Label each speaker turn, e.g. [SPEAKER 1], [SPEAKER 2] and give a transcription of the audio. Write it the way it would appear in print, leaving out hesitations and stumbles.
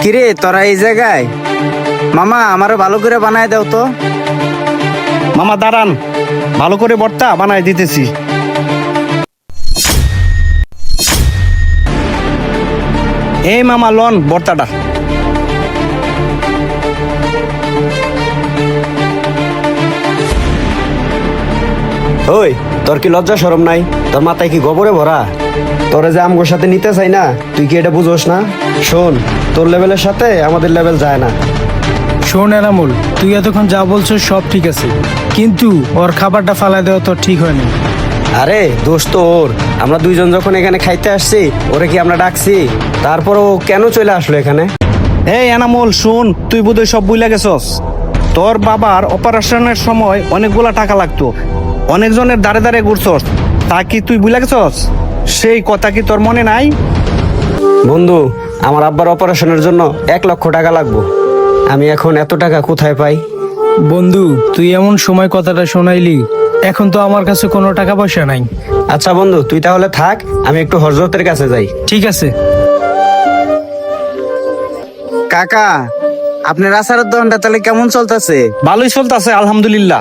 [SPEAKER 1] কিরে তোরা এই জায়গায়? মামা আমারও ভালো করে বানায় দাও তো।
[SPEAKER 2] মামা দাঁড়ান, ভালো করে ভর্তা বানাই দিতেছি। এই মামা লন ভর্তাটা।
[SPEAKER 3] ওই তোর কি লজ্জা শরম নাই? তোর মাথায় কি গোবরে ভরা? তোরে যে আমগোর সাথে নিতে চাই না, তুই কি এটা বুঝোস না? শোন, তোর লেভেলের সাথে আমাদের লেভেল যায় না।
[SPEAKER 4] শোন এনামুল, তুই এতক্ষণ যা বলছো সব ঠিক আছে, কিন্তু ওর খাবারটা ফালাই দেওয়া তো ঠিক হয়নি।
[SPEAKER 3] আরে দোষ তো ওর। আমরা দুইজন যখন এখানে খাইতে আসছি, ওরে কি আমরা ডাকছি? তারপর ও কেন চলে আসলো এখানে?
[SPEAKER 2] এই এনামুল শুন, তুই বোধহয় সব বুঝলা গেছস। তোর বাবার অপারেশনের সময় অনেকগুলা টাকা লাগতো, অনেকজনের দাঁড়ে দাঁড়ে ঘুরছস, তা কি তুই বুঝলা গেছস? সেই কথা কি তোর মনে নাই?
[SPEAKER 3] বন্ধু, আমার আব্বার অপারেশনের জন্য 1 লক্ষ টাকা লাগবে। আমি এখন এত টাকা কোথায় পাই?
[SPEAKER 4] বন্ধু, তুই এমন সময় কথাটা শোনাইলি, এখন তো আমার কাছে কোনো টাকা পয়সা নাই।
[SPEAKER 3] আচ্ছা বন্ধু, তুই তাহলে থাক, আমি একটু হযরতের কাছে যাই।
[SPEAKER 4] ঠিক আছে।
[SPEAKER 1] কাকা, আপনার আচারের দোকানটা তাহলে কেমন চলতেছে?
[SPEAKER 2] ভালোই চলতেছে আলহামদুলিল্লাহ।